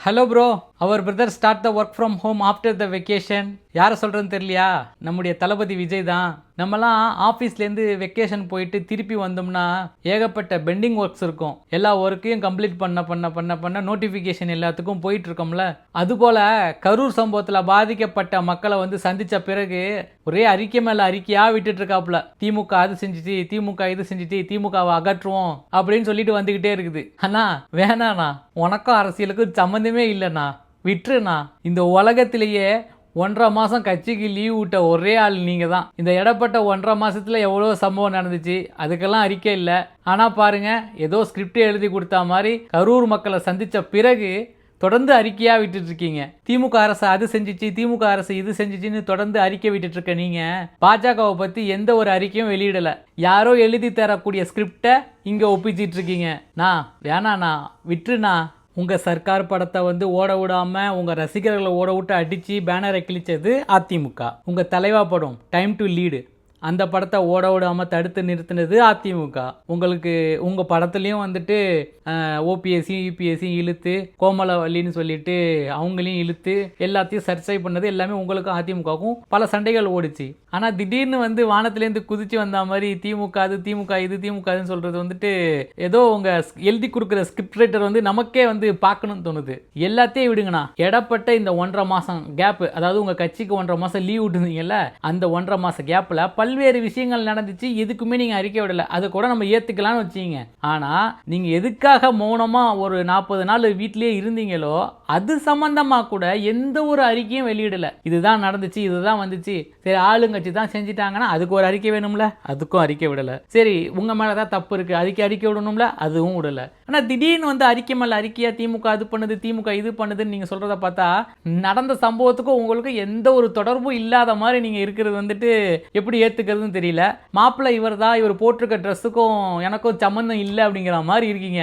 Hello bro, அவர் brother start the work from home after the vacation. யாரை சொல்கிறேன்னு தெரியலையா? நம்முடைய தளபதி விஜய் தான். நம்மலாம் ஆஃபீஸ்லேருந்து வெக்கேஷன் போயிட்டு திருப்பி வந்தோம்னா ஏகப்பட்ட பெண்டிங் ஒர்க்ஸ் இருக்கும். எல்லா ஒர்க்கையும் கம்ப்ளீட் பண்ண நோட்டிஃபிகேஷன் எல்லாத்துக்கும் போயிட்டு இருக்கோம்ல. அதுபோல் கரூர் சம்பவத்தில் பாதிக்கப்பட்ட மக்களை சந்தித்த பிறகு ஒரே அறிக்கை மேலே அறிக்கையாக விட்டுட்டு இருக்காப்புல. திமுக அது செஞ்சுட்டு, திமுக இது செஞ்சுட்டு, திமுகவை அகற்றுவோம் அப்படின்னு சொல்லிட்டு வந்துக்கிட்டே இருக்குது. அண்ணா வேணாண்ணா, உனக்கும் அரசியலுக்கும் சம்மந்தமே இல்லைண்ணா, விட்டுருண்ணா. இந்த உலகத்திலேயே 1.5 மாதம் கட்சிக்கு லீவ் விட்ட ஒரே ஆள் நீங்கள் தான். இந்த இடப்பட்ட 1.5 மாதத்தில் எவ்வளோ சம்பவம் நடந்துச்சு, அதுக்கெல்லாம் அறிக்கை இல்லை. ஆனால் பாருங்கள், ஏதோ ஸ்கிரிப்டே எழுதி கொடுத்தா மாதிரி கரூர் மக்களை சந்தித்த பிறகு தொடர்ந்து அறிக்கையாக விட்டுட்டு இருக்கீங்க. திமுக அரசு அது செஞ்சிச்சு, திமுக அரசு இது செஞ்சிச்சுன்னு தொடர்ந்து அறிக்கை விட்டுட்டு இருக்க நீங்கள் பாஜகவை பற்றி எந்த ஒரு அறிக்கையும் வெளியிடலை. யாரோ எழுதி தரக்கூடிய ஸ்கிரிப்டை இங்கே ஒப்பிச்சிட்டு இருக்கீங்க. நான் வேணாண்ணா, விட்டுருண்ணா. உங்கள் சர்க்கார் படத்தை ஓட விடாமல் உங்கள் ரசிகர்களை ஓட விட்டு அடித்து பேனரை கிழிச்சது அதிமுக. உங்கள் தலைவா படம் டைம் டு லீடு, அந்த படத்தை ஓட விடாமல் தடுத்து நிறுத்தினது அதிமுக. உங்களுக்கு உங்கள் படத்துலையும் ஓபிஎஸ்சி யூபிஎஸ்சி இழுத்து கோமலவல்லின்னு சொல்லிட்டு அவங்களையும் இழுத்து எல்லாத்தையும் சர்ச்சை பண்ணது எல்லாமே உங்களுக்கும் அதிமுகவுக்கும் பல சண்டைகள் ஓடிச்சு. ஆனால் திடீர்னு வானத்துலேருந்து குதிச்சு வந்த மாதிரி திமுக அது திமுக இது திமுக அதுன்னு சொல்கிறது ஏதோ உங்கள் எழுதி கொடுக்குற ஸ்கிரிப்ட் ரைட்டர் நமக்கே பார்க்கணும்னு தோணுது. எல்லாத்தையும் விடுங்கண்ணா. இடப்பட்ட இந்த 1.5 மாதம் கேப்பு, அதாவது உங்கள் கட்சிக்கு 1.5 மாதம் லீவ் விட்டுருந்தீங்கல்ல, அந்த 1.5 மாதம் கேப்பில் பல்வேறு விஷயங்கள் நடந்துச்சு. எதுக்குமே நீங்கள் அறிக்கை விடலை. அதை கூட நம்ம ஏற்றுக்கலான்னு வச்சிங்க. ஆனால் நீங்கள் எதுக்காக மௌனமாக ஒரு 40 நாள் வீட்டிலேயே இருந்தீங்களோ அது சம்பந்தமாக கூட எந்த ஒரு அறிக்கையும் வெளியிடலை. இதுதான் நடந்துச்சு, இதுதான் வந்துச்சு. சரி, ஆளுங்கட்சி தான் செஞ்சுட்டாங்கன்னா அதுக்கு ஒரு அறிக்கை வேணும்ல, அதுக்கும் அறிக்கை விடலை. சரி, உங்கள் மேலே தான் தப்பு இருக்குது, அதுக்கு அறிக்கை விடணும்ல, அதுவும் விடலை. ஆனால் திடீர்னு அறிக்கை மேலே அறிக்கையா திமுக அது பண்ணுது, திமுக இது பண்ணுதுன்னு நீங்கள் சொல்கிறத பார்த்தா நடந்த சம்பவத்துக்கும் உங்களுக்கு எந்த ஒரு தொடர்பும் இல்லாத மாதிரி நீங்கள் இருக்கிறது எப்படி ஏற்றுக்கிறதுன்னு தெரியல. மாப்பிள்ளை இவர் தான், இவர் போட்டிருக்க ட்ரெஸ்ஸுக்கும் எனக்கும் சம்மந்தம் இல்லை அப்படிங்கிற மாதிரி இருக்கீங்க.